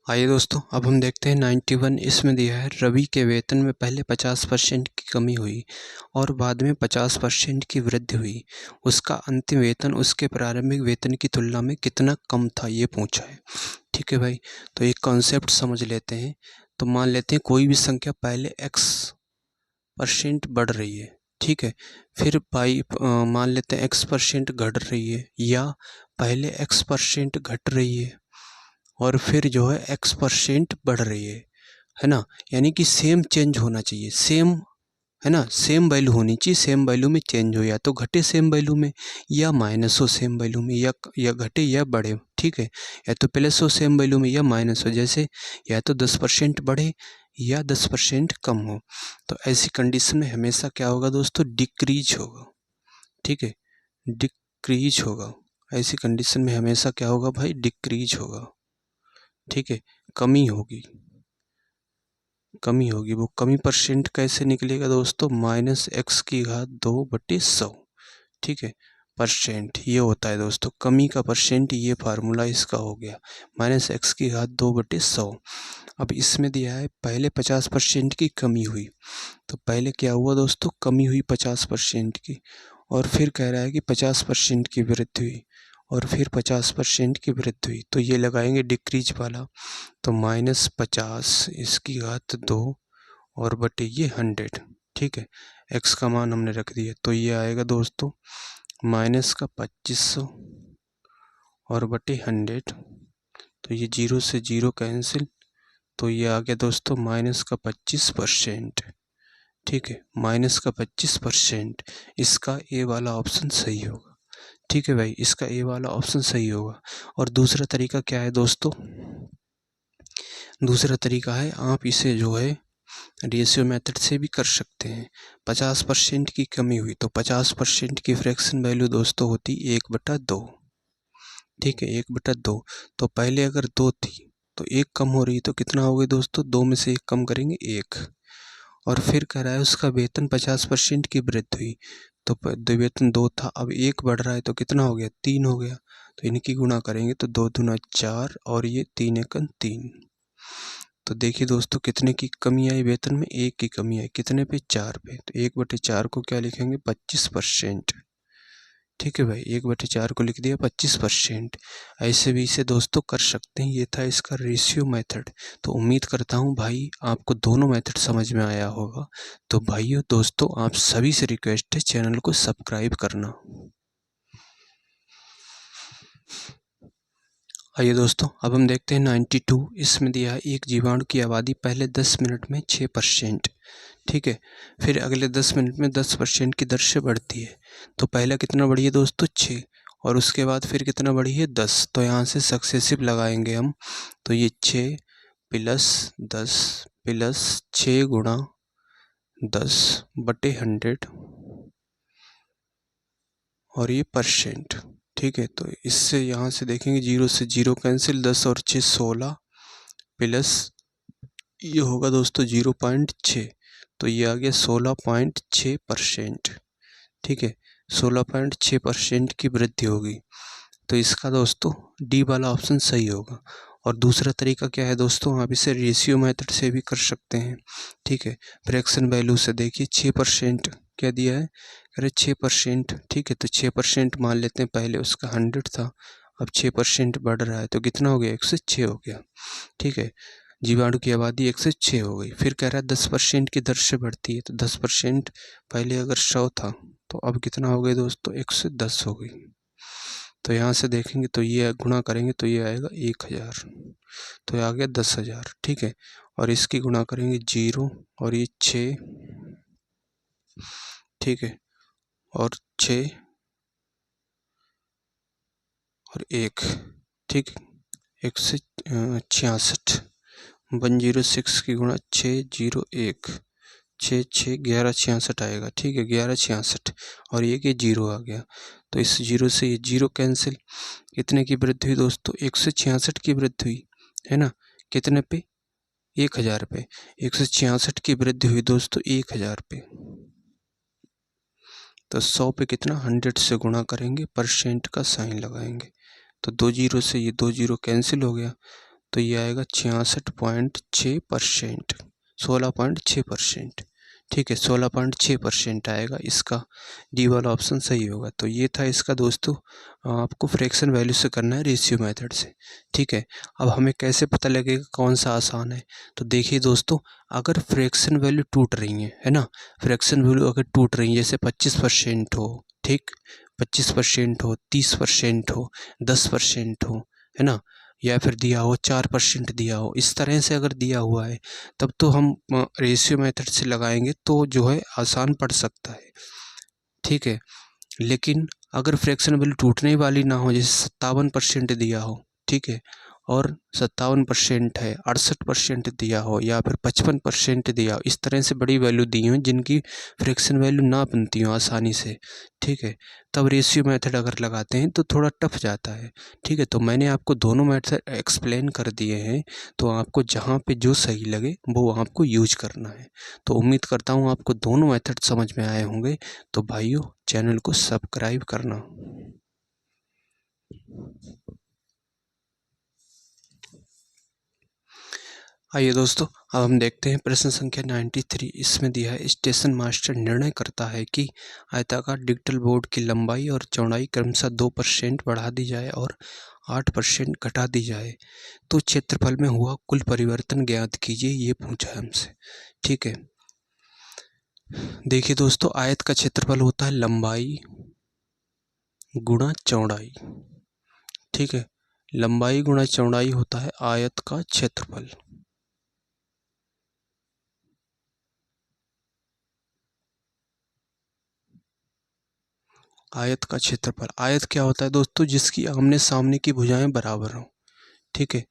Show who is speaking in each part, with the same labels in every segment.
Speaker 1: आइए दोस्तों, अब हम देखते हैं 91। इसमें दिया है रवि के वेतन में पहले 50% की कमी हुई और बाद में 50% की वृद्धि हुई। उसका अंतिम वेतन उसके प्रारंभिक वेतन की तुलना में कितना कम था, ये पूछा है। ठीक है भाई, तो एक कॉन्सेप्ट समझ लेते हैं। तो मान लेते हैं कोई भी संख्या पहले x% बढ़ रही है, ठीक है। फिर मान लेते हैं x% घट रही है, या पहले x% घट रही है और फिर जो है x% बढ़ रही है ना। यानी कि सेम चेंज होना चाहिए, सेम है ना, सेम वैल्यू होनी चाहिए। सेम वैल्यू में चेंज हो, या तो घटे सेम वैल्यू में, या माइनस हो सेम वैल्यू में, या घटे या बढ़े, ठीक है। या तो प्लस हो सेम वैल्यू में, या माइनस हो, जैसे या तो 10% बढ़े या 10% कम हो। तो ऐसी कंडीशन में हमेशा क्या होगा दोस्तों, डिक्रीज होगा, ठीक है, डिक्रीज होगा। ऐसी कंडीशन में हमेशा क्या होगा भाई, डिक्रीज होगा, ठीक है, कमी होगी, कमी होगी। वो कमी परसेंट कैसे निकलेगा दोस्तों, -x⁻²/100, ठीक है, परसेंट ये होता है दोस्तों। कमी का परसेंट, ये फार्मूला इसका हो गया, -x⁻²/100। अब इसमें दिया है पहले 50% की कमी हुई, तो पहले क्या हुआ दोस्तों, कमी हुई 50% की, और फिर कह रहा है कि 50% की वृद्धि हुई, और फिर 50% की वृद्धि हुई। तो ये लगाएंगे डिक्रीज वाला, तो -50 और बटे ये 100, ठीक है। x का मान हमने रख दिया, तो ये आएगा दोस्तों -2500 और बटे 100। तो ये 0 से 0 कैंसिल, तो ये आ गया दोस्तों -25%, ठीक है, -25%। इसका ए वाला ऑप्शन सही होगा, ठीक है भाई, इसका ए वाला ऑप्शन सही होगा। और दूसरा तरीका क्या है दोस्तों, दूसरा तरीका है आप इसे जो है रेशियो मेथड से भी कर सकते हैं। 50% की कमी हुई तो 50% की फ्रैक्शन वैल्यू दोस्तों होती 1/2, ठीक है, 1/2। तो पहले अगर 2 थी तो 1 कम हो रही, तो कितना हो गया दोस्तों, 2 में से 1 कम करेंगे 1। और फिर कह रहा है उसका वेतन 50% की वृद्धि हुई, तो वेतन 2 था, अब 1 बढ़ रहा है, तो कितना हो गया, 3 हो गया। तो इनकी गुणा करेंगे तो 2 दूना 4 और ये 3 एकम 3। तो देखिए दोस्तों कितने की कमी आई वेतन में, 1 की कमी आई, कितने पे, 4 पे। तो 1/4 को क्या लिखेंगे, 25%, ठीक है भाई, 1/4 को लिख दिया 25%। ऐसे भी इसे दोस्तों कर सकते हैं। ये था इसका रेशियो मेथड। तो उम्मीद करता हूँ भाई आपको दोनों मेथड समझ में आया होगा। तो भाइयों दोस्तों, आप सभी से रिक्वेस्ट है चैनल को सब्सक्राइब करना। आइए दोस्तों, अब हम देखते हैं 92। इसमें दिया है एक जीवाणु की आबादी पहले 10 मिनट में 6%, ठीक है, फिर अगले 10 मिनट में 10% की दर से बढ़ती है। तो पहला कितना बढ़ी है दोस्तों, 6, और उसके बाद फिर कितना बढ़ी है, 10। तो यहाँ से सक्सेसिव लगाएंगे हम, तो ये 6 + 10 + 6 गुणा 10/100 और ये परसेंट, ठीक है। तो इससे यहाँ से देखेंगे 0 से 0 कैंसिल, 10 और 6 16 प्लस ये होगा दोस्तों 0.6, तो ये आ गया 16.6%, ठीक है, 16.6% की वृद्धि होगी। तो इसका दोस्तों डी वाला ऑप्शन सही होगा। और दूसरा तरीका क्या है दोस्तों, आप इसे रेशियो मेथड से भी कर सकते हैं, ठीक है। फ्रैक्शन वैल्यू से देखिए 6% क्या दिया है, अरे 6%, ठीक है। तो 6% मान लेते हैं, पहले उसका 100 था, अब 6% बढ़ रहा है, तो कितना हो गया, 106 हो गया, ठीक है। जीवाणु की आबादी 106 हो गई। फिर कह रहा है 10% की दर से बढ़ती है, तो 10% पहले अगर 100 था, तो अब कितना हो गया दोस्तों, 110 हो गई। तो यहाँ से देखेंगे तो ये गुणा करेंगे तो ये आएगा 1000, तो ये आ गया 10,000, ठीक है। और इसकी गुणा करेंगे 0 और ये 6, ठीक है, और 6 और 1, ठीक, 166, 106 की गुणा 601, 1166 आएगा, ठीक है, 1166, और ये कि 0 आ गया। तो इस 0 से ये 0 कैंसिल, कितने की वृद्धि हुई दोस्तों, 166 की वृद्धि हुई, है ना, कितने पे, 1000 पे। 166 की वृद्धि हुई दोस्तों 1000 पे। तो 100 पे कितना, 100 से गुणा करेंगे, परसेंट का साइन लगाएंगे, तो 2 0 से ये 2 0 कैंसिल हो गया। तो तो ये आएगा 66.6%, 16.6%। ठीक है, 16.6% आएगा इसका, डी वाला ऑप्शन सही होगा। तो ये था इसका दोस्तों, आपको फ्रैक्शन वैल्यू से करना है रेशियो मेथड से। ठीक है, अब हमें कैसे पता लगेगा कौन सा आसान है? तो देखिए दोस्तों, अगर फ्रैक्शन वैल्यू टूट रही है ना, फ्रैक्शन वैल्यू अगर टूट रही है, जैसे 25% हो, ठीक, 25% हो, 30% हो, 10% हो, है ना, या फिर दिया हो 4% दिया हो, इस तरह से अगर दिया हुआ है तब तो हम रेशियो मेथड से लगाएंगे तो जो है आसान पड़ सकता है। ठीक है, लेकिन अगर फ्रैक्शन वैल्यू टूटने वाली ना हो, जैसे 57% दिया हो, ठीक है, और 57% है, 68% दिया हो, या फिर 55% दिया हो, इस तरह से बड़ी वैल्यू दी हो जिनकी फ्रैक्शन वैल्यू ना बनती हो आसानी से, ठीक है, तब रेशियो मेथड अगर लगाते हैं तो थोड़ा टफ जाता है। ठीक है, तो मैंने आपको दोनों मेथड एक्सप्लेन कर दिए हैं, तो आपको जहाँ पे जो सही लगे वो आपको यूज करना है। तो उम्मीद करता हूँ आपको दोनों मेथड समझ में आए होंगे। तो भाइयों, चैनल को सब्सक्राइब करना। आइए दोस्तों, अब हम देखते हैं प्रश्न संख्या 93। इसमें दिया है, स्टेशन मास्टर निर्णय करता है कि आयताकार डिजिटल बोर्ड की लंबाई और चौड़ाई क्रमशः 2% बढ़ा दी जाए और 8% घटा दी जाए, तो क्षेत्रफल में हुआ कुल परिवर्तन ज्ञात कीजिए, ये पूछा है हमसे। ठीक है, देखिए दोस्तों, आयत का क्षेत्रफल होता है लंबाई गुणा चौड़ाई। ठीक है, लंबाई गुणा चौड़ाई होता है आयत का क्षेत्रफल। आयत का क्षेत्रफल, आयत क्या होता है दोस्तों? जिसकी आमने सामने की भुजाएं बराबर हों। ठीक है,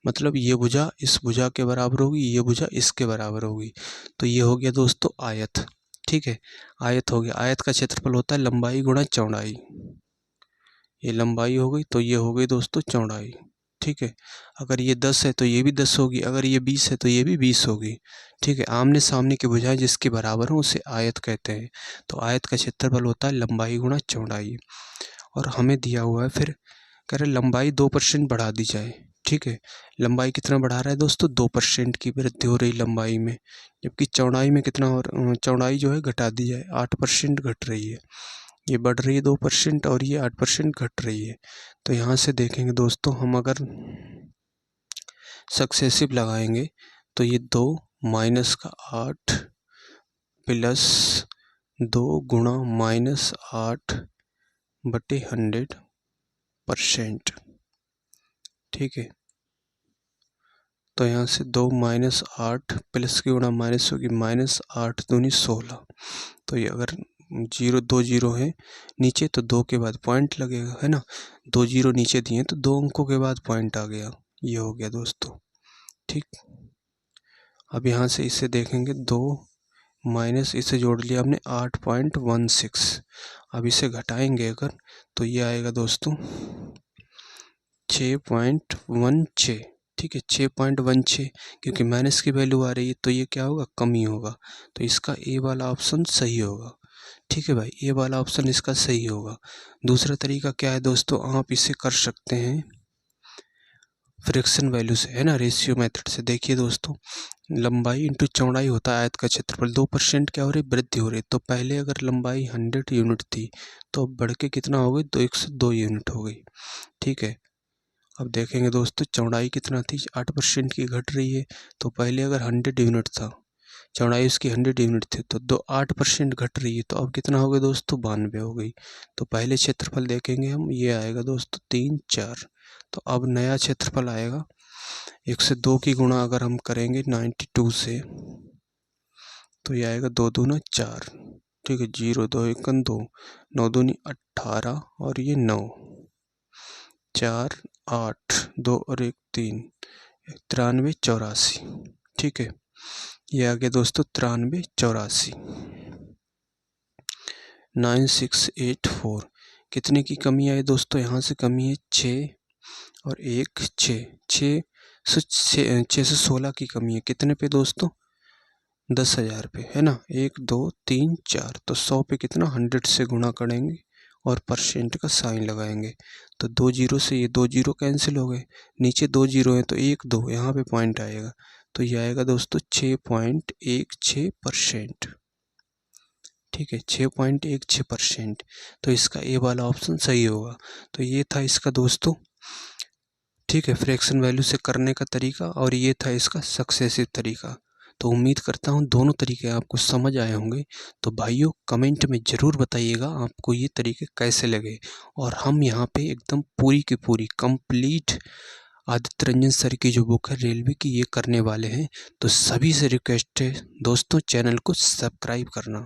Speaker 1: मतलब ये भुजा इस भुजा के बराबर होगी, ये भुजा इसके बराबर होगी, तो ये हो गया दोस्तों आयत। ठीक है, आयत हो गया। आयत का क्षेत्रफल होता है लंबाई गुणा चौड़ाई। ये लंबाई हो गई तो ये हो गई दोस्तों चौड़ाई। ठीक है, अगर ये 10 है तो ये भी 10 होगी, अगर ये 20 है तो ये भी 20 होगी। ठीक है, आमने सामने की भुजाएं जिसके बराबर हो उसे आयत कहते हैं। तो आयत का क्षेत्रफल होता है लंबाई गुणा चौड़ाई। और हमें दिया हुआ है, फिर कह रहे लंबाई 2% बढ़ा दी जाए। ठीक है, लंबाई कितना बढ़ा रहा है दोस्तों? 2% की वृद्धि हो रही लंबाई में, जबकि चौड़ाई में कितना और चौड़ाई जो है घटा दी जाए, 8% घट रही है। ये बढ़ रही है 2% और ये 8% घट रही है। तो यहाँ से देखेंगे दोस्तों, हम अगर सक्सेसिव लगाएंगे तो ये 2 माइनस का 8 प्लस 2 गुणा -8 बटे 100%। ठीक है, तो यहाँ से 2 -8 प्लस की गुणा माइनस होगी, -8 दूनी 16। तो ये अगर 2 जीरो है नीचे तो 2 के बाद पॉइंट लगेगा, है ना, 2 जीरो नीचे दिए तो 2 अंकों के बाद पॉइंट आ गया, ये हो गया दोस्तों। ठीक, अब यहाँ से इसे देखेंगे, 2 माइनस इसे जोड़ लिया हमने 8.16। अब इसे घटाएंगे अगर तो ये आएगा दोस्तों 6.16। ठीक है, 6.16, क्योंकि माइनस की वैल्यू आ रही है तो ये क्या होगा? कमी होगा। तो इसका ए वाला ऑप्शन सही होगा। ठीक है भाई, ए वाला ऑप्शन इसका सही होगा। दूसरा तरीका क्या है दोस्तों? आप इसे कर सकते हैं फ्रैक्शन वैल्यू से, है ना, रेशियो मेथड से। देखिए दोस्तों, लंबाई इंटू चौड़ाई होता है आयत का क्षेत्रफल। 2% क्या हो रही? वृद्धि हो रही। तो पहले अगर लंबाई 100 यूनिट थी तो अब बढ़ के कितना हो गई? 102 यूनिट हो गई। ठीक है, अब देखेंगे दोस्तों, चौड़ाई कितना थी? 8% की घट रही है। तो पहले अगर 100 यूनिट था, चौड़ाई उसकी 100 यूनिट थी, तो 8% घट रही है, तो अब कितना हो गया दोस्तों? 92 हो गई। तो पहले क्षेत्रफल देखेंगे हम, ये आएगा दोस्तों 3, 4। तो अब नया क्षेत्रफल आएगा, 102 की गुणा अगर हम करेंगे 92 से तो ये आएगा 2 दूना 4। ठीक है, 0 2 1 2, 9 दूनी 18 और ये 9, 4 8, 2 और 1 3, 93 84। ठीक है, ये आ गया दोस्तों 93 84। 9684। कितने की कमी आई दोस्तों? यहाँ से कमी है 6 और 1 6, 616 की कमी है। कितने पे दोस्तों? 10,000 पे, है ना। 1 2 3 4, तो 100 पे कितना? 100 से गुणा करेंगे और परसेंट का साइन लगाएंगे। तो 2 जीरो से ये 2 जीरो कैंसिल हो गए, नीचे 2 जीरो है तो 1 2 यहाँ पे पॉइंट आएगा, तो ये आएगा दोस्तों 6.16%। ठीक है, 6.16%। तो इसका ए वाला ऑप्शन सही होगा। तो ये था इसका दोस्तों, ठीक है, फ्रैक्शन वैल्यू से करने का तरीका, और ये था इसका सक्सेसिव तरीका। तो उम्मीद करता हूँ दोनों तरीके आपको समझ आए होंगे। तो भाइयों कमेंट में ज़रूर बताइएगा आपको ये तरीके कैसे लगे। और हम यहाँ पे एकदम पूरी की पूरी कंप्लीट आदित्य रंजन सर की जो बुक है रेलवे की, ये करने वाले हैं। तो सभी से रिक्वेस्ट है दोस्तों, चैनल को सब्सक्राइब करना।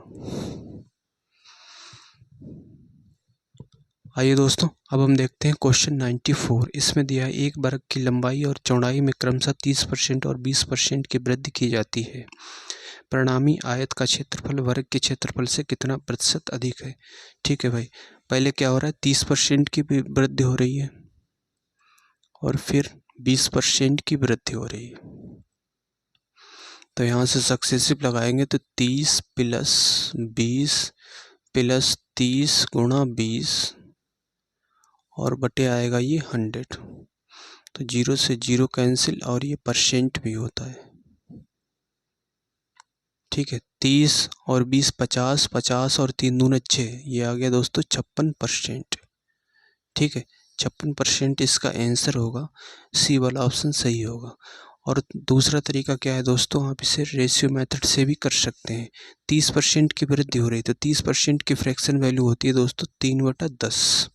Speaker 1: आइए दोस्तों, अब हम देखते हैं क्वेश्चन 94। इसमें दिया है एक वर्ग की लंबाई और चौड़ाई में क्रमशः 30% और 20% की वृद्धि की जाती है। परिणामी आयत का क्षेत्रफल वर्ग के क्षेत्रफल से कितना प्रतिशत अधिक है। ठीक है भाई, पहले क्या हो रहा है, 30% की वृद्धि हो रही है और फिर 20% की वृद्धि हो रही है। तो यहाँ से सक्सेसिव लगाएंगे तो 30 प्लस 20 प्लस 30 गुणा 20 और बटे आएगा ये 100। तो 0 से 0 कैंसिल और ये परसेंट भी होता है। ठीक है, 30 और 20 50, 50 और 3 दूना 6, ये आ गया दोस्तों 56%। ठीक है, 56% इसका आंसर होगा, सी वाला ऑप्शन सही होगा। और दूसरा तरीका क्या है दोस्तों, आप इसे रेशियो मेथड से भी कर सकते हैं। 30% की वृद्धि हो रही है तो 30% की फ्रैक्शन वैल्यू होती है दोस्तों 3/10।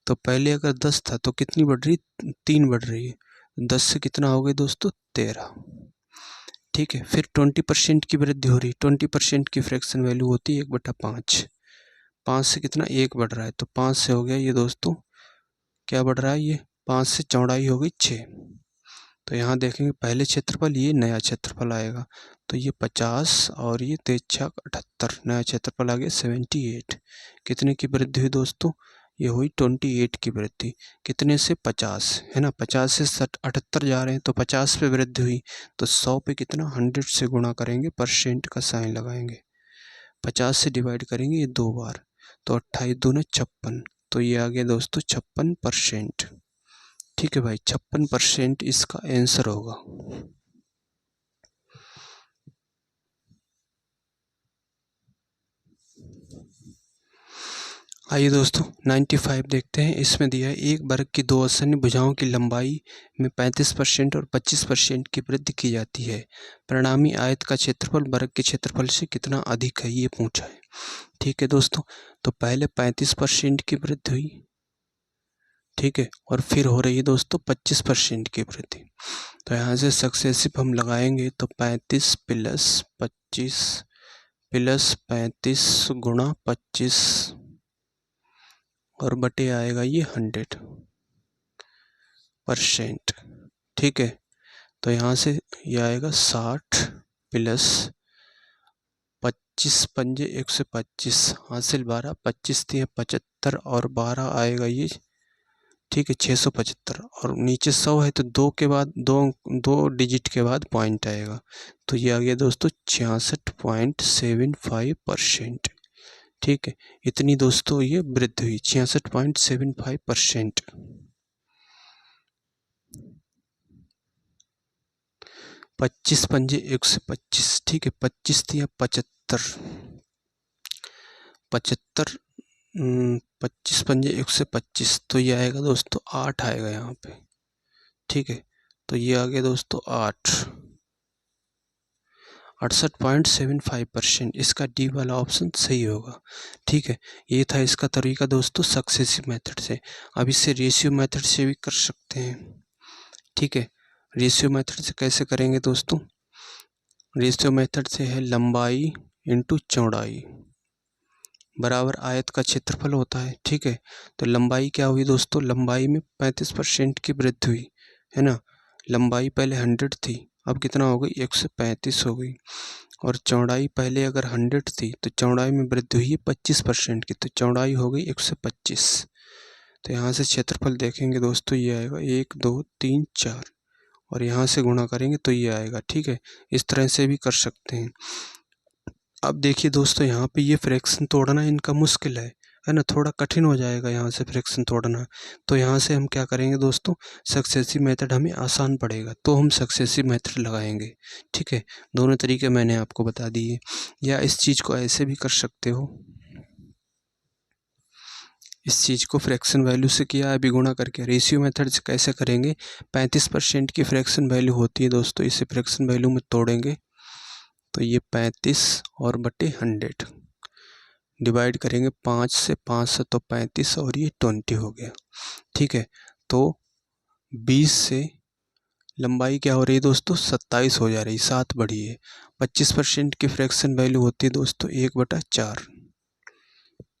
Speaker 1: तो पहले अगर 10 था तो कितनी बढ़ रही, 3 बढ़ रही है, 10 से कितना हो गया दोस्तों 13। ठीक है, फिर 20% की वृद्धि हो रही है, 20% की फ्रैक्शन वैल्यू होती है 1/5। 5 से कितना 1 बढ़ रहा है, तो 5 से हो गया ये दोस्तों, क्या बढ़ रहा है ये, 5 से चौड़ाई हो गई 6। तो यहाँ देखेंगे पहले क्षेत्रफल, ये नया क्षेत्रफल आएगा, तो ये 50 और ये 3 6 78, नया क्षेत्रफल आ गया 78। कितने की वृद्धि हुई दोस्तों, ये हुई 28 की वृद्धि। कितने से 50 है ना, 50 से 78 जा रहे हैं तो 50 पे वृद्धि हुई, तो 100 पे कितना 100 से गुणा करेंगे, परसेंट का साइन लगाएंगे, 50 से डिवाइड करेंगे ये 2 बार, तो 28 दूने 56, तो ये आ गया दोस्तों 56%। ठीक है भाई, 56% इसका आंसर होगा। आइए दोस्तों 95 देखते हैं। इसमें दिया है एक वर्ग की दो आसन्न भुजाओं की लंबाई में 35% और 25% की वृद्धि की जाती है। परिणामी आयत का क्षेत्रफल वर्ग के क्षेत्रफल से कितना अधिक है, ये पूछा है। ठीक है दोस्तों, तो पहले 35% की वृद्धि हुई, ठीक है, और फिर हो रही है दोस्तों 25% की वृद्धि। तो यहाँ से सक्सेसिव हम लगाएंगे तो 35 प्लस 25 प्लस 35 गुणा 25 और बटे आएगा ये 100%। ठीक है, तो यहाँ से ये आएगा 60 प्लस 25 पंजे 125 हासिल 12, 25 दिए 75 और 12 आएगा ये, ठीक है 675, और नीचे 100 है तो दो के बाद दो डिजिट के बाद पॉइंट आएगा, तो ये आ गया दोस्तों 66.75%। ठीक है, इतनी दोस्तों ये वृद्धि हुई 66.75%। 25 पंजे 125, ठीक है, 25 दिया 75, 25 पंजे 125, तो ये आएगा दोस्तों 8 आएगा यहाँ पे। ठीक है, तो ये आ गया दोस्तों 68.75%। इसका डी वाला ऑप्शन सही होगा। ठीक है, ये था इसका तरीका दोस्तों सक्सेसिव मेथड से। अब इसे रेशियो मेथड से भी कर सकते हैं। ठीक है, रेशियो मेथड से कैसे करेंगे दोस्तों, रेशियो मेथड से है लंबाई इंटू चौड़ाई बराबर आयत का क्षेत्रफल होता है। ठीक है, तो लंबाई क्या हुई दोस्तों, लंबाई में 35% की वृद्धि हुई है ना, लंबाई पहले 100 थी, अब कितना हो गई 135 हो गई, और चौड़ाई पहले अगर 100 थी तो चौड़ाई में वृद्धि हुई है 25% की, तो चौड़ाई हो गई 125। तो यहाँ से क्षेत्रफल देखेंगे दोस्तों, ये आएगा 1 2 3 4, और यहाँ से गुणा करेंगे तो ये आएगा। ठीक है, इस तरह से भी कर सकते हैं। अब देखिए दोस्तों, यहाँ पे ये फ्रैक्शन तोड़ना इनका मुश्किल है, है ना, थोड़ा कठिन हो जाएगा यहाँ से फ्रैक्शन तोड़ना। तो यहाँ से हम क्या करेंगे दोस्तों, सक्सेसिव मेथड हमें आसान पड़ेगा तो हम सक्सेसिव मेथड लगाएंगे। ठीक है, दोनों तरीके मैंने आपको बता दिए। या इस चीज़ को ऐसे भी कर सकते हो, इस चीज़ को फ्रैक्शन वैल्यू से किया है गुणा करके। रेशियो मेथड से कैसे करेंगे, 35% की फ्रैक्शन वैल्यू होती है दोस्तों, इसे फ्रैक्शन वैल्यू में तोड़ेंगे तो ये 35 और बटे 100 डिवाइड करेंगे 5 से, 5 से तो 35 और ये 20 हो गया। ठीक है, तो 20 से लंबाई क्या हो रही है दोस्तों, 27 हो जा रही, 7 बढ़ी है। 25% की फ्रैक्शन वैल्यू होती है दोस्तों 1/4,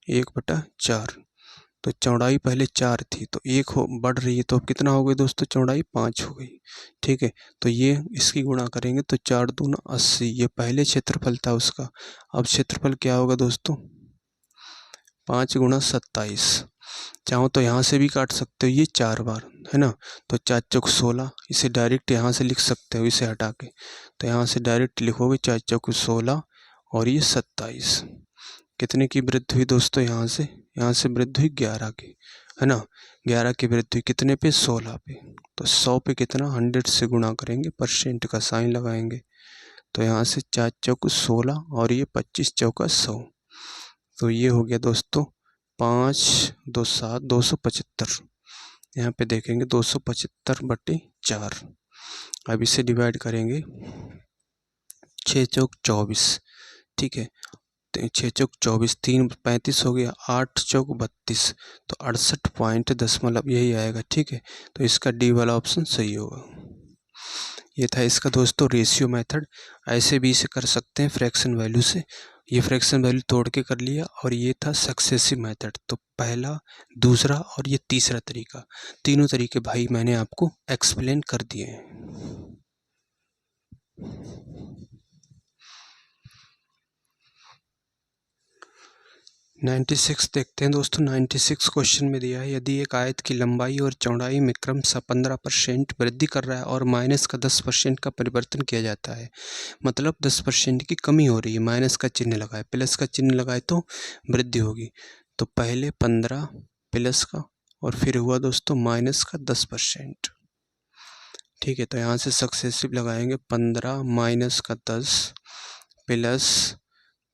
Speaker 1: 1/4। तो चौड़ाई पहले 4 थी तो 1 हो बढ़ रही है, तो अब कितना हो गई दोस्तों, चौड़ाई 5 हो गई। ठीक है, तो ये इसकी गुणा करेंगे तो 4 दूना 80, ये पहले क्षेत्रफल था उसका। अब क्षेत्रफल क्या होगा दोस्तों, 5 गुणा 27। चाहो तो यहाँ से भी काट सकते हो ये 4 बार, है ना, तो 4 चौक 16, इसे डायरेक्ट यहाँ से लिख सकते हो इसे हटा के। तो यहाँ से डायरेक्ट लिखोगे 4 चौक 16 और ये 27। कितने की वृद्धि हुई दोस्तों, यहाँ से वृद्धि हुई 11 की, है ना, 11 की वृद्धि हुई कितने पे, 16 पे। तो 100 पे कितना, 100 से गुणा करेंगे, परसेंट का साइन लगाएंगे। तो यहाँ से 4 चौक 16 और ये 25 चौका 100, तो ये हो गया दोस्तों 5 2 7 275। यहाँ पे देखेंगे 275/4। अब इसे डिवाइड करेंगे 6 चौक 24। ठीक है, 6 चौक 24, 3 35 हो गया, 8 चौक 32, तो 68.0 यही आएगा। ठीक है, तो इसका डी वाला ऑप्शन सही होगा। ये था इसका दोस्तों रेशियो मेथड। ऐसे भी इसे कर सकते हैं फ्रैक्शन वैल्यू से। ये फ्रैक्शन वैल्यू तोड़ के कर लिया, और ये था सक्सेसिव मेथड। तो पहला, दूसरा और ये तीसरा तरीका, तीनों तरीके भाई मैंने आपको एक्सप्लेन कर दिए हैं। 96 देखते हैं दोस्तों। 96 क्वेश्चन में दिया है, यदि एक आयत की लंबाई और चौड़ाई में क्रमशः 15% वृद्धि कर रहा है और माइनस का 10% का परिवर्तन किया जाता है, मतलब 10% की कमी हो रही है, माइनस का चिन्ह लगाए, प्लस का चिन्ह लगाए तो वृद्धि होगी। तो पहले 15 प्लस का और फिर हुआ दोस्तों माइनस का 10%। ठीक है, तो यहाँ से सक्सेसिव लगाएंगे, 15 माइनस का 10 प्लस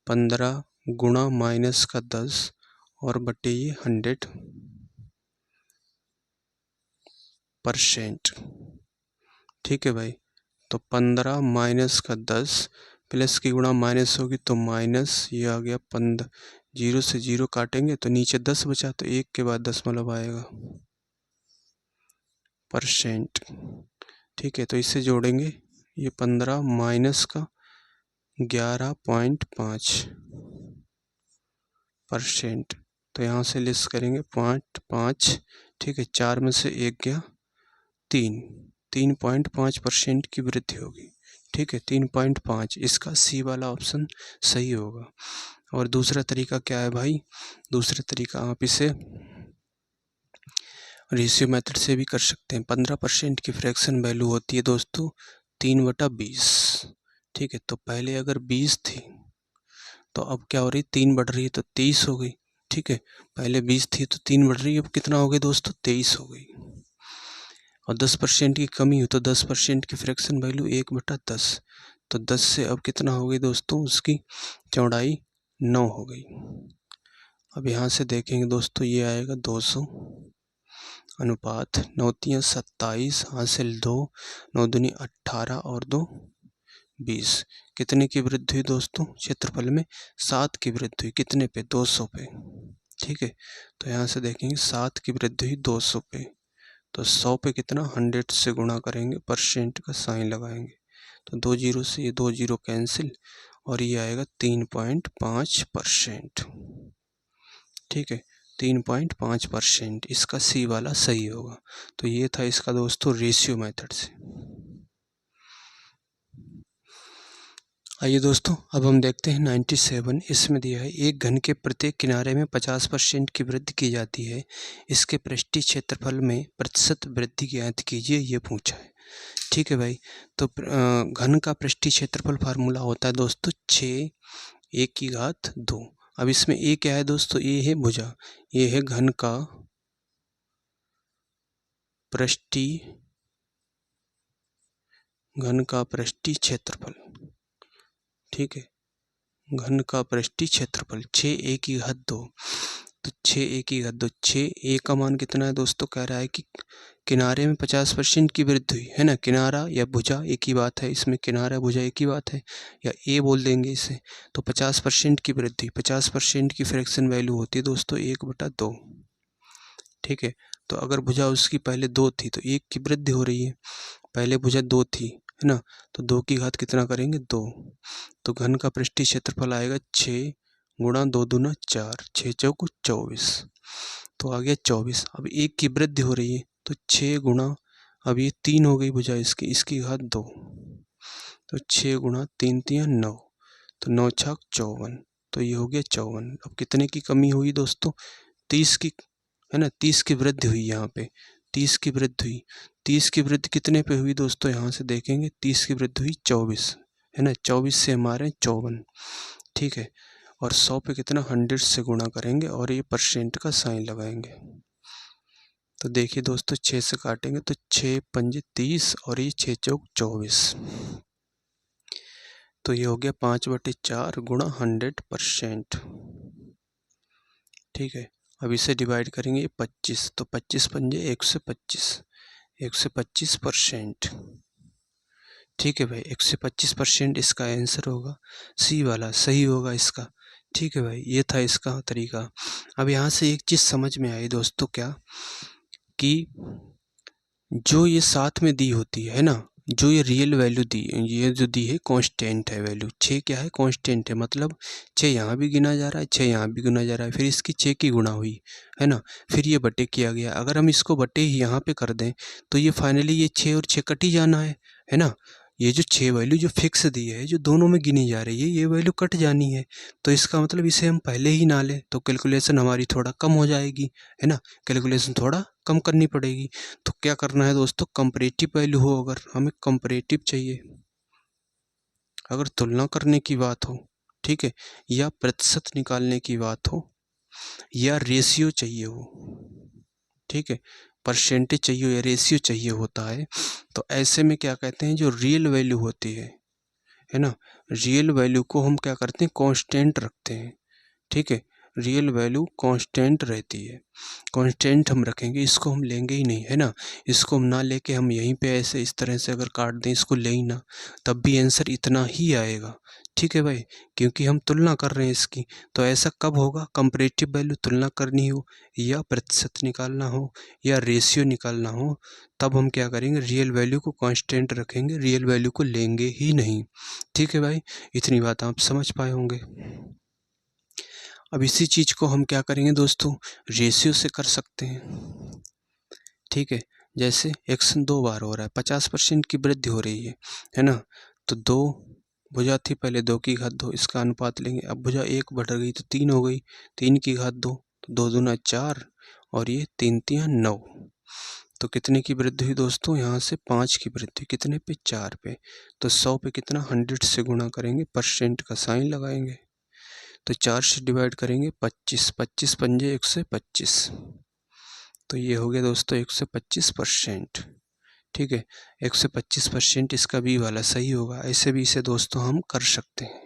Speaker 1: 15 गुणा माइनस का 10 और बटे ये 100%। ठीक है भाई, तो 15 माइनस का 10 प्लस की गुणा माइनस होगी तो माइनस, ये आ गया 15, 0 से 0 काटेंगे तो नीचे 10 बचा, तो 1 के बाद दशमलव आएगा %। ठीक है, तो इसे जोड़ेंगे, ये 15 माइनस का 11.5%। तो यहाँ से लेस करेंगे 5। ठीक है, 4 में से 1 गया 3.5% की वृद्धि होगी। ठीक है, 3.5, इसका सी वाला ऑप्शन सही होगा। और दूसरा तरीका क्या है भाई, दूसरा तरीका आप इसे रेशियो मेथड से भी कर सकते हैं। 15% की फ्रैक्शन वैल्यू होती है दोस्तों 3/20। ठीक है, तो पहले अगर 20 थी तो अब क्या हो रही, 3 बढ़ रही है तो 23 हो गई। ठीक है, पहले 20 थी तो 3 बढ़ रही है, अब कितना हो गई दोस्तों, 23 हो गई। और 10% की कमी हुई तो 10% की फ्रैक्शन वैल्यू 1/10, तो 10 से अब कितना हो गई दोस्तों, उसकी चौड़ाई 9 हो गई। अब यहाँ से देखेंगे दोस्तों, ये आएगा 200 अनुपात 9 तियाँ 27 हासिल 2, 9 दूनी 18 और 2 20। कितने की वृद्धि हुई दोस्तों, क्षेत्रफल में 7 की वृद्धि हुई, कितने पे, 200 पे। ठीक है, तो यहाँ से देखेंगे 7 की वृद्धि हुई 200 पे, तो 100 पे कितना, 100 से गुणा करेंगे, % का साइन लगाएंगे, तो 2 जीरो से ये 2 जीरो कैंसिल और ये आएगा 3.5%। ठीक है, 3.5%, इसका सी वाला सही होगा। तो ये था इसका दोस्तों रेशियो मेथड से। आइए दोस्तों, अब हम देखते हैं 97। इसमें दिया है, एक घन के प्रत्येक किनारे में 50% की वृद्धि की जाती है, इसके पृष्ठीय क्षेत्रफल में प्रतिशत वृद्धि ज्ञात कीजिए, ये पूछा है। ठीक है भाई, तो घन का पृष्ठीय क्षेत्रफल फार्मूला होता है दोस्तों 6 1 की घात 2, अब इसमें ए क्या है दोस्तों, ए है भुजा, ये है घन का पृष्ठीय क्षेत्रफल। ठीक है, घन का पृष्ठीय क्षेत्रफल 6a की घात 2। तो 6a की घात 2, 6a का मान कितना है दोस्तों, कह रहा है कि किनारे में 50% की वृद्धि हुई है ना। किनारा या भुजा एक ही बात है, इसमें किनारा भुजा एक ही बात है, या ए बोल देंगे इसे। तो 50% की वृद्धि, 50% की फ्रैक्शन वैल्यू होती है दोस्तों 1/2। ठीक है, तो अगर भुजा उसकी पहले 2 थी तो 1 की वृद्धि हो रही है, पहले भुजा 2 थी है ना, तो 2 की घात कितना करेंगे 2। तो घन का पृष्ठीय क्षेत्रफल आएगा 6 गुणा 2 दूना 4, 6 चौक 24, तो आ गया 24। अब 1 की वृद्धि हो रही है तो 6 गुणा, अब ये 3 हो गई भुजा इसकी घात 2, तो 6 गुणा 3 3 9, तो 9 छक 54, तो ये हो गया 54। अब कितने की कमी हुई दोस्तों, 30 की, है ना, 30 की वृद्धि हुई यहाँ पे, 30 की वृद्धि हुई। 30 की वृद्धि कितने पे हुई दोस्तों, यहाँ से देखेंगे 30 की वृद्धि हुई 24, है ना, 24 से हमारे 54। ठीक है, और 100 पे कितना 100 से गुणा करेंगे और ये परसेंट का साइन लगाएंगे। तो देखिए दोस्तों 6 से काटेंगे तो 6 पंजे 30 और ये 6 चौक 24, तो ये हो गया 5/4 गुणा 100%। ठीक है, अब इसे डिवाइड करेंगे 25, तो 25 पंजे 125, 125%। ठीक है भाई, 125% इसका आंसर होगा, सी वाला सही होगा इसका। ठीक है भाई, ये था इसका तरीका। अब यहाँ से एक चीज़ समझ में आई दोस्तों, क्या कि जो ये साथ में दी होती है ना, जो ये रियल वैल्यू दी, ये जो दी है कांस्टेंट है वैल्यू, 6 क्या है कांस्टेंट है, मतलब 6 यहाँ भी गिना जा रहा है, 6 यहाँ भी गिना जा रहा है, फिर इसकी 6 की गुणा हुई है ना, फिर ये बटे किया गया। अगर हम इसको बटे ही यहाँ पे कर दें तो ये फाइनली ये 6 और 6 कट ही जाना है ना। ये जो 6 वैल्यू जो फिक्स दी है, जो दोनों में गिनी जा रही है, ये वैल्यू कट जानी है। तो इसका मतलब इसे हम पहले ही ना लें तो कैलकुलेशन हमारी थोड़ा कम हो जाएगी, है ना, कैलकुलेशन थोड़ा कम करनी पड़ेगी। तो क्या करना है दोस्तों, कंपैरेटिव वैल्यू हो, अगर हमें कंपैरेटिव चाहिए, अगर तुलना करने की बात हो, ठीक है, या प्रतिशत निकालने की बात हो, या रेशियो चाहिए हो, ठीक है, परसेंटेज चाहिए या रेशियो चाहिए होता है, तो ऐसे में क्या कहते हैं, जो रियल वैल्यू होती है ना, रियल वैल्यू को हम क्या करते हैं कांस्टेंट रखते हैं। ठीक है, रियल वैल्यू कांस्टेंट रहती है, कांस्टेंट हम रखेंगे, इसको हम लेंगे ही नहीं, है ना। इसको हम ना लेके हम यहीं पे ऐसे इस तरह से अगर काट दें, इसको ले ही ना, तब भी आंसर इतना ही आएगा। ठीक है भाई, क्योंकि हम तुलना कर रहे हैं इसकी। तो ऐसा कब होगा, कंपैरेटिव वैल्यू तुलना करनी हो, या प्रतिशत निकालना हो, या रेशियो निकालना हो, तब हम क्या करेंगे, रियल वैल्यू को कांस्टेंट रखेंगे, रियल वैल्यू को लेंगे ही नहीं। ठीक है भाई, इतनी बात आप समझ पाए होंगे। अब इसी चीज़ को हम क्या करेंगे दोस्तों, रेशियो से कर सकते हैं। ठीक है, जैसे एक्शन 2 बार हो रहा है, 50% की वृद्धि हो रही है ना, तो 2 भुजा थी पहले, 2 की घात 2, इसका अनुपात लेंगे। अब भुजा 1 बढ़ गई तो 3 हो गई, 3 की घात 2, तो 2 दूना 4 और ये 3 3 9, तो कितने की वृद्धि हुई दोस्तों, यहाँ से 5 की वृद्धि, कितने पे 4 पे। तो 100 पे कितना 100 से गुणा करेंगे, परसेंट का साइन लगाएंगे, तो 4 से डिवाइड करेंगे 25, 25 पंजे 125, तो ये हो गया दोस्तों 125%। ठीक है, 125% इसका बी वाला सही होगा। ऐसे भी इसे दोस्तों हम कर सकते हैं।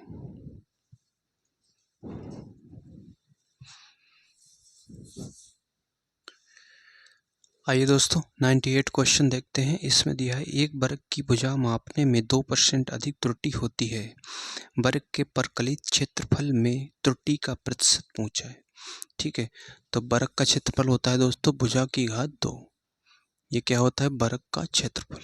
Speaker 1: आइए दोस्तों 98 क्वेश्चन देखते हैं। इसमें दिया है एक वर्ग की भुजा मापने में 2% अधिक त्रुटि होती है, वर्ग के परकलित क्षेत्रफल में त्रुटि का प्रतिशत पूछा है। ठीक है, तो वर्ग का क्षेत्रफल होता है दोस्तों भुजा की घात 2, ये क्या होता है वर्ग का क्षेत्रफल,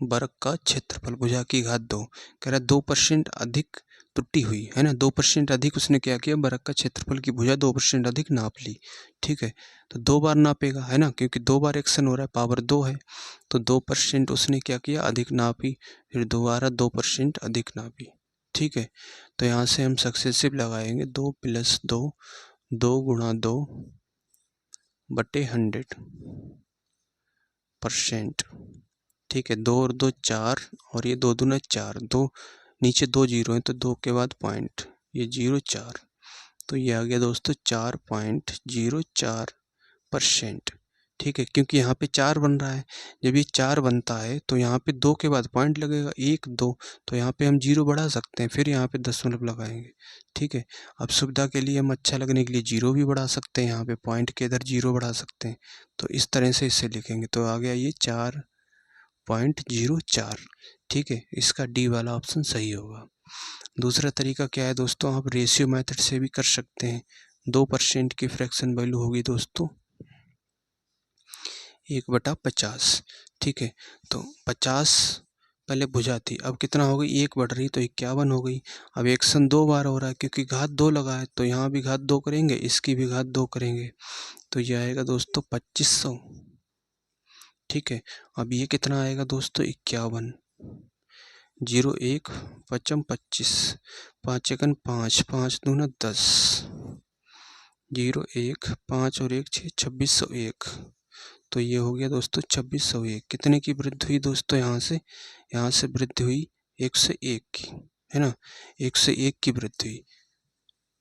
Speaker 1: वर्ग का क्षेत्रफल भुजा की घात 2, कह रहा है 2% अधिक त्रुटि हुई है ना, 2% अधिक उसने क्या किया, वर्ग का क्षेत्रफल की भुजा 2% अधिक नाप ली। ठीक है, तो 2 बार नापेगा, है ना, क्योंकि 2 बार एक्शन हो रहा है, पावर 2 है, तो 2% उसने क्या किया अधिक नापी, फिर दोबारा 2% अधिक नापी। ठीक है, तो यहाँ से हम सक्सेसिव लगाएंगे, 2 + 2, 2 गुणा 2 बटे 100%। ठीक है, 2 और 2 4 और ये 2 दूना 4, 2 नीचे 2 जीरो हैं तो 2 के बाद पॉइंट, ये 0.4, तो ये आ गया दोस्तों 4.04%। ठीक है, क्योंकि यहाँ पे 4 बन रहा है, जब ये 4 बनता है तो यहाँ पे 2 के बाद पॉइंट लगेगा, 1 2, तो यहाँ पे हम 0 बढ़ा सकते हैं, फिर यहाँ पे दशमलव लगाएंगे। ठीक है, अब सुविधा के लिए हम अच्छा लगने के लिए 0 भी बढ़ा सकते हैं, यहाँ पे पॉइंट के इधर 0 बढ़ा सकते हैं, तो इस तरह से इसे लिखेंगे, तो आ गया ये 4.04। ठीक है, इसका डी वाला ऑप्शन सही होगा। दूसरा तरीका क्या है दोस्तों, आप रेशियो मेथड से भी कर सकते हैं। 2% की फ्रैक्शन वैल्यू होगी दोस्तों 1/50। ठीक है, तो 50 पहले भुजा थी, अब कितना हो गई, 1 बढ़ रही तो 51 हो गई। अब एक्शन 2 बार हो रहा है क्योंकि घात 2 लगा है, तो यहाँ भी घात 2 करेंगे, इसकी भी घात 2 करेंगे, तो ये आएगा दोस्तों 2500। ठीक है, अब ये कितना आएगा दोस्तों 51, 0 1 पचम 25, 5 एकन 5, 5 दूना 10, 0 1 5 और 1 6, 2601। तो ये हो गया दोस्तों 2601। कितने की वृद्धि हुई दोस्तों, यहाँ से वृद्धि हुई 101 की, है ना, 101 की वृद्धि हुई।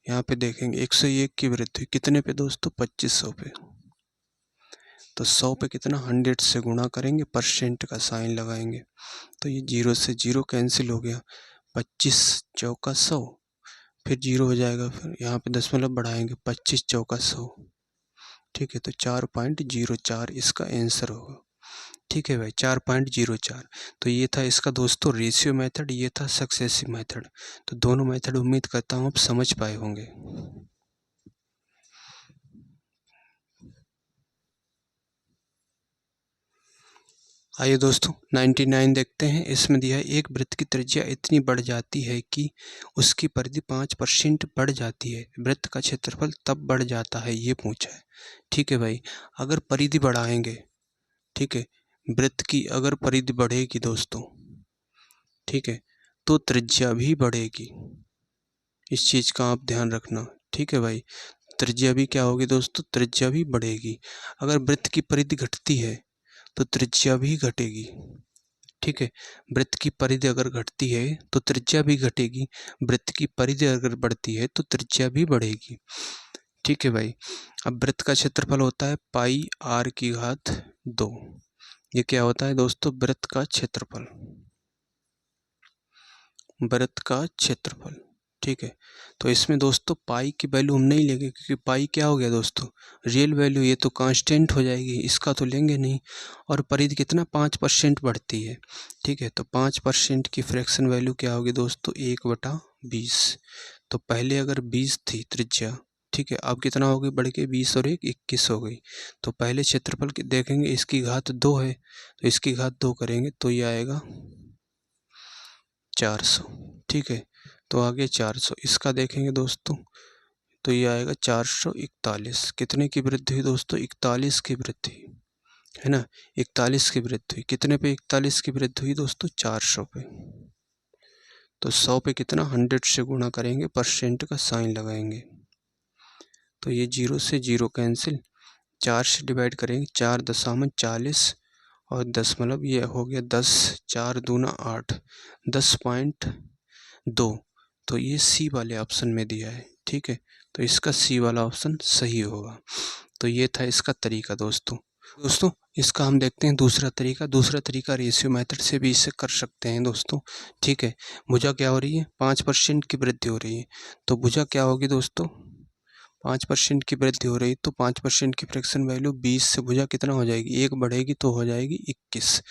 Speaker 1: यहाँ पे देखेंगे 101 की वृद्धि हुई कितने पे दोस्तों, 2500 पे। तो 100 पे कितना, 100 से गुणा करेंगे, परसेंट का साइन लगाएंगे, तो ये 0 से 0 कैंसिल हो गया, 25 चौका 100, फिर 0 हो जाएगा, फिर यहाँ पे दशमलव बढ़ाएंगे, 25 चौका 100। ठीक है, तो 4.04 इसका आंसर होगा। ठीक है भाई, 4.04। तो ये था इसका दोस्तों रेशियो मेथड, ये था सक्सेसिव मेथड। तो दोनों मेथड उम्मीद करता हूँ आप समझ पाए होंगे। आइए दोस्तों 99 देखते हैं। इसमें दिया है एक वृत्त की त्रिज्या इतनी बढ़ जाती है कि उसकी परिधि 5% बढ़ जाती है, वृत्त का क्षेत्रफल तब बढ़ जाता है, ये पूछा है। ठीक है भाई, अगर परिधि बढ़ाएंगे, ठीक है, वृत्त की अगर परिधि बढ़ेगी दोस्तों, ठीक है, तो त्रिज्या भी बढ़ेगी, इस चीज़ का आप ध्यान रखना। ठीक है भाई, त्रिज्या भी क्या होगी दोस्तों, त्रिज्या भी बढ़ेगी। अगर वृत्त की परिधि घटती है तो त्रिज्या भी घटेगी। ठीक है, वृत्त की परिधि अगर घटती है तो त्रिज्या भी घटेगी, वृत्त की परिधि अगर बढ़ती है तो त्रिज्या भी बढ़ेगी। ठीक है भाई, अब वृत्त का क्षेत्रफल होता है पाई r की घात 2। ये क्या होता है दोस्तों, वृत्त का क्षेत्रफल, वृत्त का क्षेत्रफल। ठीक है, तो इसमें दोस्तों पाई की वैल्यू हम नहीं लेंगे क्योंकि पाई क्या हो गया दोस्तों, रियल वैल्यू, ये तो कांस्टेंट हो जाएगी, इसका तो लेंगे नहीं। और परिधि कितना 5% बढ़ती है। ठीक है, तो 5% की फ्रैक्शन वैल्यू क्या होगी दोस्तों, 1/20। तो पहले अगर 20 थी त्रिज्या, ठीक है, अब कितना हो गई, बढ़ के 20 और 1 21 हो गई। तो पहले क्षेत्रफल की देखेंगे, इसकी घात 2 है तो इसकी घात 2 करेंगे तो ये आएगा 400। ठीक है, तो आगे 400, इसका देखेंगे दोस्तों तो ये आएगा 441। कितने की वृद्धि हुई दोस्तों, 41 की वृद्धि, है ना, 41 की वृद्धि हुई। कितने पे 41 की वृद्धि हुई दोस्तों, 400 पे। तो 100 पे कितना, 100 से गुणा करेंगे, परसेंट का साइन लगाएंगे, तो ये 0 से 0 कैंसिल, 4 से डिवाइड करेंगे, 4 दशामलव 40 और दशमलव, ये हो गया 10, 4 दूना 8, 10.2। तो ये सी वाले ऑप्शन में दिया है। ठीक है, तो इसका सी वाला ऑप्शन सही होगा। तो ये था इसका तरीका दोस्तों। इसका हम देखते हैं दूसरा तरीका। दूसरा तरीका रेशियो मेथड से भी इसे कर सकते हैं दोस्तों। ठीक है, भुजा क्या हो रही है, 5% की वृद्धि हो रही है, तो भुजा क्या होगी दोस्तों, 5% की वृद्धि हो रही, तो 5% की फ्रैक्शन वैल्यू 20 से भुजा कितना हो जाएगी, 1 बढ़ेगी तो हो जाएगी 21।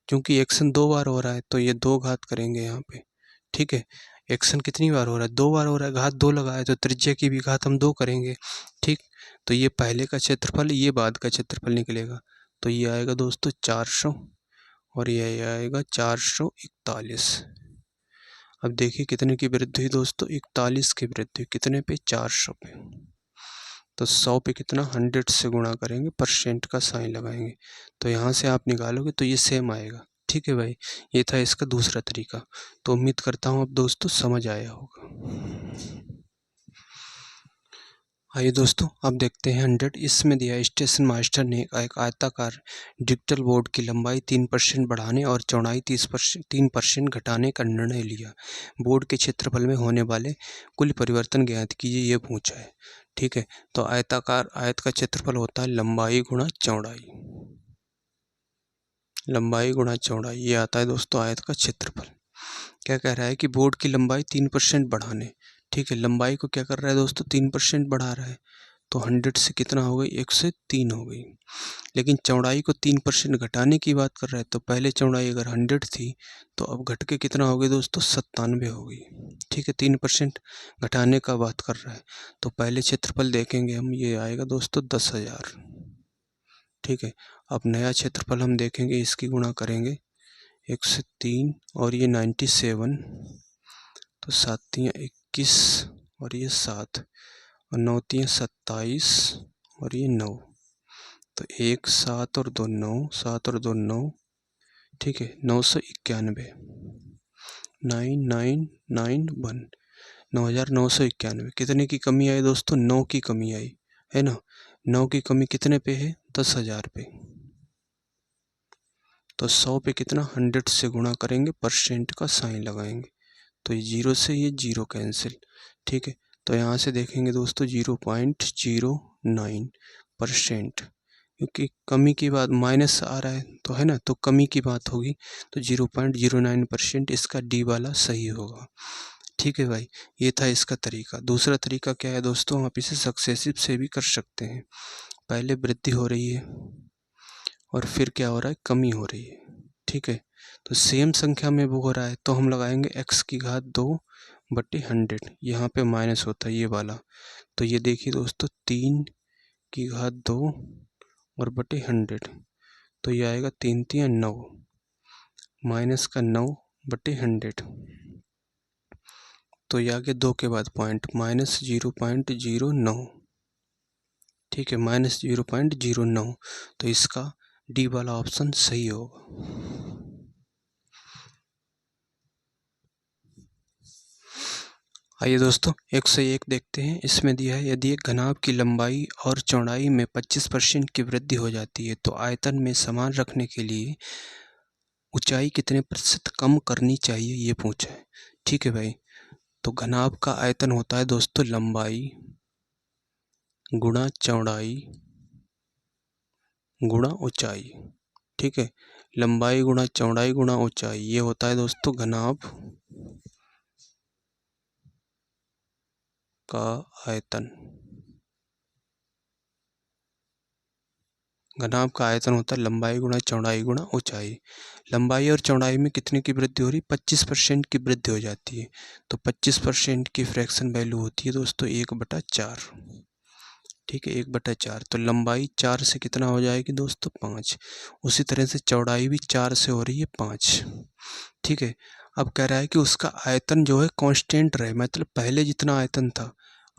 Speaker 1: क्योंकि एक्शन 2 बार हो रहा है तो ये 2 घात करेंगे यहाँ पे। ठीक है, एक्शन कितनी बार हो रहा है, 2 बार हो रहा है, घात 2 लगा है तो त्रिज्या की भी घात हम 2 करेंगे। ठीक, तो ये पहले का क्षेत्रफल, ये बाद का क्षेत्रफल निकलेगा, तो ये आएगा दोस्तों 400 और ये आएगा 441। अब देखिए कितने की वृद्धि हुई दोस्तों, 41 की वृद्धि, कितने पे, 400 पे। तो 100 पे कितना, 100 से गुणा करेंगे, परसेंट का साइन लगाएंगे, तो यहाँ से आप निकालोगे तो ये सेम आएगा। ठीक है भाई, ये था इसका दूसरा तरीका। तो उम्मीद करता हूँ अब दोस्तों समझ आया होगा। आइए दोस्तों, अब देखते हैं 100। इसमें दिया है स्टेशन मास्टर ने एक आयताकार डिजिटल बोर्ड की लंबाई 3% बढ़ाने और चौड़ाई 3% घटाने का निर्णय लिया। बोर्ड के क्षेत्रफल में होने वाले कुल परिवर्तन ज्ञात कीजिए, ये पूछा है। ठीक है, तो आयत का क्षेत्रफल होता है लंबाई गुणा चौड़ाई। लंबाई गुणा चौड़ाई, ये आता है दोस्तों आयत का क्षेत्रफल। क्या कह रहा है कि बोर्ड की लंबाई 3% बढ़ाने। ठीक है, लंबाई को क्या कर रहा है दोस्तों, 3% बढ़ा रहा है। तो 100 से कितना हो गई, 1 से 3 हो गई। लेकिन चौड़ाई को 3% घटाने की बात कर रहा है, तो पहले चौड़ाई अगर 100 थी तो अब घट के कितना हो गई दोस्तों, 97 हो गई। ठीक है, 3% घटाने का बात कर रहा है। तो पहले क्षेत्रफल देखेंगे हम, ये आएगा दोस्तों 10,000। ठीक है, अब नया क्षेत्रफल हम देखेंगे, इसकी गुणा करेंगे 1 से 3 और ये 97, तो 7 × 21 और ये 7 और 9 × 27 और ये 9, तो 1 7 और 2 9, 7 और 2 9। ठीक है, 991, 9991, 9991। कितने की कमी आई दोस्तों, 9 की कमी आई है ना। 9 की कमी कितने पे है, 10,000 पे। तो 100 पे कितना, 100 से गुणा करेंगे, परसेंट का साइन लगाएंगे, तो ये 0 से ये 0 कैंसिल। ठीक है, तो यहाँ से देखेंगे दोस्तों 0.09%, क्योंकि कमी की बात, माइनस आ रहा है तो है ना, तो कमी की बात होगी, तो 0.09% इसका डी वाला सही होगा। ठीक है भाई, ये था इसका तरीका। दूसरा तरीका क्या है दोस्तों, आप इसे सक्सेसिव से भी कर सकते हैं। पहले वृद्धि हो रही है और फिर क्या हो रहा है, कमी हो रही है। ठीक है, तो सेम संख्या में वो हो रहा है, तो हम लगाएंगे x⁻² / 100। यहाँ पे माइनस होता है ये वाला, तो ये देखिए दोस्तों 3⁻² और बटे 100, तो ये आएगा 3 × 9, माइनस का 9 बटे 100, तो ये आगे 2 के बाद पॉइंट, -0.09। ठीक है, -0.09, तो इसका डी वाला ऑप्शन सही होगा। आइए दोस्तों 101 देखते हैं। इसमें दिया है, यदि एक घनाभ की लंबाई और चौड़ाई में 25% की वृद्धि हो जाती है तो आयतन में समान रखने के लिए ऊंचाई कितने प्रतिशत कम करनी चाहिए, ये पूछा है। ठीक है भाई, तो घनाभ का आयतन होता है दोस्तों लंबाई गुणा चौड़ाई गुणा ऊंचाई। ठीक है, लंबाई गुणा चौड़ाई गुणा ऊंचाई, ये होता है दोस्तों घनाभ का आयतन। घनाभ का आयतन होता है लंबाई गुणा चौड़ाई गुणा ऊंचाई। लंबाई और चौड़ाई में कितने की वृद्धि हो रही, 25% की वृद्धि हो जाती है, तो 25% की फ्रैक्शन वैल्यू होती है दोस्तों 1/4। ठीक है, 1/4, तो लंबाई 4 से कितना हो जाएगी दोस्तों, 5। उसी तरह से चौड़ाई भी 4 से हो रही है, 5। ठीक है, अब कह रहा है कि उसका आयतन जो है कांस्टेंट रहे, मतलब पहले जितना आयतन था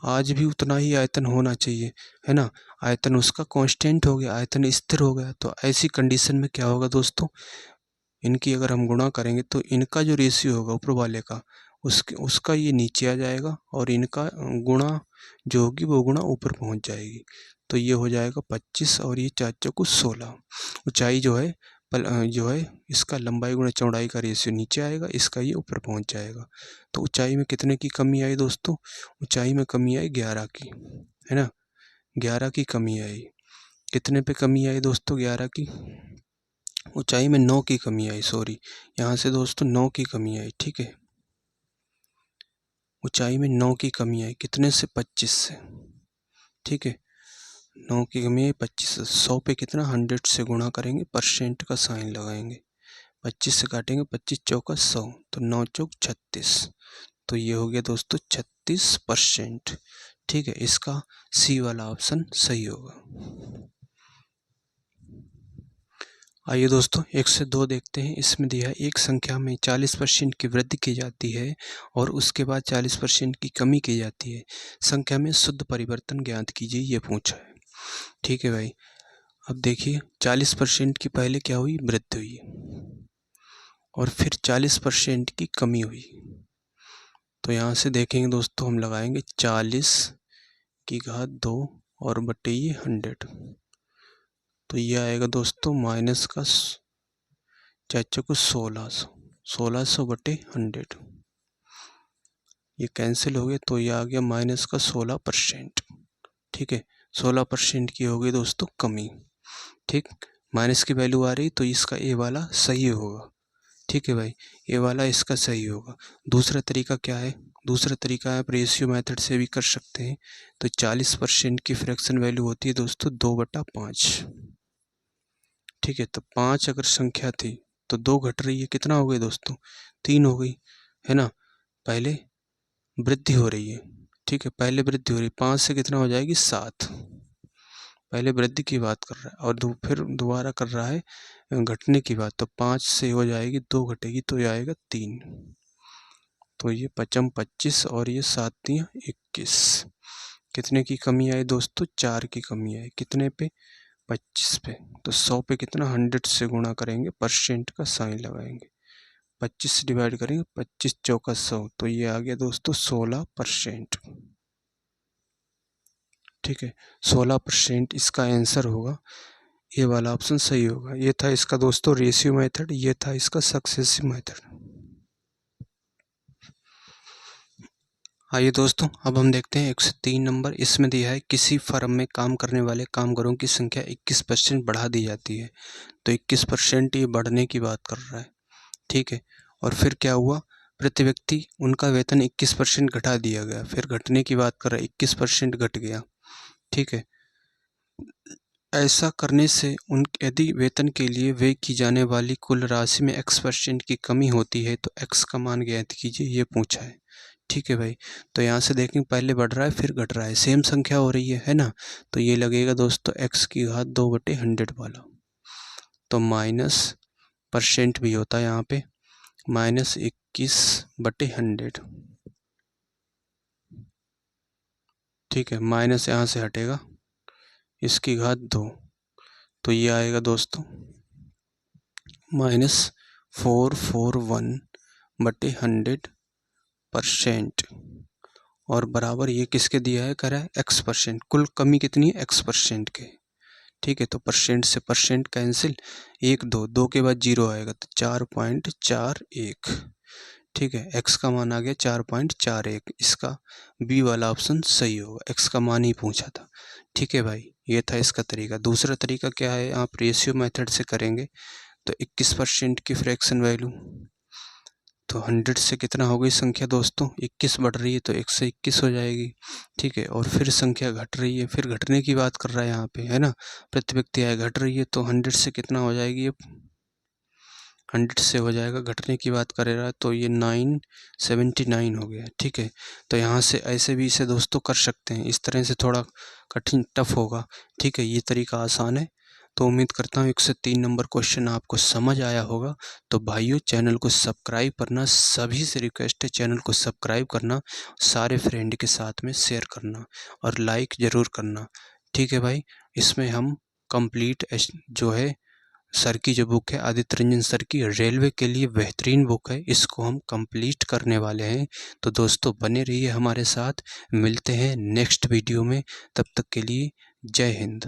Speaker 1: आज भी उतना ही आयतन होना चाहिए, है ना। आयतन उसका कांस्टेंट हो गया, आयतन स्थिर हो गया, तो ऐसी कंडीशन में क्या होगा दोस्तों, इनकी अगर हम गुणा करेंगे तो इनका जो रेशियो होगा ऊपर वाले का, उसका ये नीचे आ जाएगा और इनका गुणा जो होगी वो गुणा ऊपर पहुंच जाएगी, तो ये हो जाएगा 25 और ये 4 चौको 16। ऊंचाई जो है इसका लंबाई गुणा चौड़ाई का रेशियो नीचे आएगा, इसका ये ऊपर पहुंच जाएगा। तो ऊंचाई में कितने की कमी आई दोस्तों, ऊंचाई में कमी आई 11 की, है ना। 11 की कमी आई। कितने पे कमी आई दोस्तों, 11 की। ऊंचाई में 9 की कमी आई, सॉरी, यहाँ से दोस्तों 9 की कमी आई। ठीक है, ऊंचाई में 9 की कमी आई, कितने से, 25 से। ठीक है, 9 की कमी आई 25 से। 100 पे कितना, 100 से गुणा करेंगे, परसेंट का साइन लगाएंगे, 25 से काटेंगे, 25 चौका 100, तो 9 चौक 36, तो ये हो गया दोस्तों 36%। ठीक है, इसका सी वाला ऑप्शन सही होगा। आइए दोस्तों 102 देखते हैं। इसमें दिया है, एक संख्या में 40% की वृद्धि की जाती है और उसके बाद 40% की कमी की जाती है, संख्या में शुद्ध परिवर्तन ज्ञात कीजिए, ये पूछा है। ठीक है भाई, अब देखिए 40% की पहले क्या हुई, वृद्धि हुई और फिर 40% की कमी हुई, तो यहाँ से देखेंगे दोस्तों हम लगाएंगे 40 की घात 2 और बटे ये 100, तो ये आएगा दोस्तों माइनस का चाचा को 1600 बटे 100, ये कैंसिल हो गए तो ये आ गया माइनस का 16%। ठीक है, 16% की हो गई दोस्तों कमी। ठीक, माइनस की वैल्यू आ रही तो इसका ए वाला सही होगा। ठीक है भाई, ए वाला इसका सही होगा। दूसरा तरीका क्या है, दूसरा तरीका आप रेशियो मेथड से भी कर सकते हैं। तो 40% की फ्रैक्शन वैल्यू होती है दोस्तों 2/5। ठीक है, तो 5 अगर संख्या थी तो 2 घट रही है, कितना हो गई दोस्तों, 3 हो गई, है ना। पहले वृद्धि हो रही है, ठीक है, पहले वृद्धि हो रही है, 5 से कितना हो जाएगी 7, पहले वृद्धि की बात कर रहा है और फिर दोबारा कर रहा है घटने की बात, तो 5 से हो जाएगी 2 घटेगी तो ये आएगा 3, तो ये 5 25 और ये 7 3 21, कितने की कमी आई दोस्तों, 4 की कमी आई, कितने पे, 25 पे। तो 100 पे कितना 100 से गुणा करेंगे, परसेंट का साइन लगाएंगे, 25 से डिवाइड करेंगे, 25 चौका 100, तो ये आ गया दोस्तों 16%। ठीक है, 16% इसका आंसर होगा, ये वाला ऑप्शन सही होगा। ये था इसका दोस्तों रेशियो मेथड, ये था इसका सक्सेसिव मेथड। आइए दोस्तों, अब हम देखते हैं 103 नंबर। इसमें दिया है किसी फर्म में काम करने वाले कामगारों की संख्या 21% बढ़ा दी जाती है, तो 21% ये बढ़ने की बात कर रहा है। ठीक है, और फिर क्या हुआ, प्रति व्यक्ति उनका वेतन 21% घटा दिया गया, फिर घटने की बात कर रहा है, 21% घट गया। ठीक है, ऐसा करने से उन यदि वेतन के लिए व्यय की जाने वाली कुल राशि में x% की कमी होती है तो x का मान ज्ञात कीजिए, ये पूछा है। ठीक है भाई, तो यहाँ से देखेंगे पहले बढ़ रहा है फिर घट रहा है, सेम संख्या हो रही है ना, तो ये लगेगा दोस्तों x की घात 2/100 वाला, तो माइनस परसेंट भी होता है यहाँ पे, -21/100। ठीक है, माइनस यहाँ से हटेगा, इसकी घात 2, तो ये आएगा दोस्तों -441/100% और बराबर ये किसके दिया है, करा है x%, कुल कमी कितनी है x% के। ठीक है, तो परसेंट से परसेंट कैंसिल, 1 2 के बाद 0 आएगा तो 4.41। ठीक है, x का मान आ गया 4.41, इसका बी वाला ऑप्शन सही होगा, x का मान ही पूछा था। ठीक है भाई, ये था इसका तरीका। दूसरा तरीका क्या है, आप रेशियो मेथड से करेंगे तो 21% की फ्रैक्शन वैल्यू, तो 100 से कितना हो गई संख्या दोस्तों, 21 बढ़ रही है तो 1 से 21 हो जाएगी। ठीक है, और फिर संख्या घट रही है, फिर घटने की बात कर रहा है यहाँ पे, है ना, प्रति व्यक्ति आय घट रही है तो 100 से कितना हो जाएगी, ये 100 से हो जाएगा, घटने की बात कर रहा है तो ये 979 हो गया। ठीक है, तो यहाँ से ऐसे भी इसे दोस्तों कर सकते हैं, इस तरह से थोड़ा कठिन टफ होगा। ठीक है, ये तरीका आसान है। तो उम्मीद करता हूँ 103 नंबर क्वेश्चन आपको समझ आया होगा। तो भाइयों, चैनल को सब्सक्राइब करना, सभी से रिक्वेस्ट है चैनल को सब्सक्राइब करना, सारे फ्रेंड के साथ में शेयर करना और लाइक ज़रूर करना। ठीक है भाई, इसमें हम कंप्लीट जो है सर की जो बुक है, आदित्य रंजन सर की रेलवे के लिए बेहतरीन बुक है, इसको हम कंप्लीट करने वाले हैं। तो दोस्तों बने रहिए हमारे साथ, मिलते हैं नेक्स्ट वीडियो में, तब तक के लिए जय हिंद।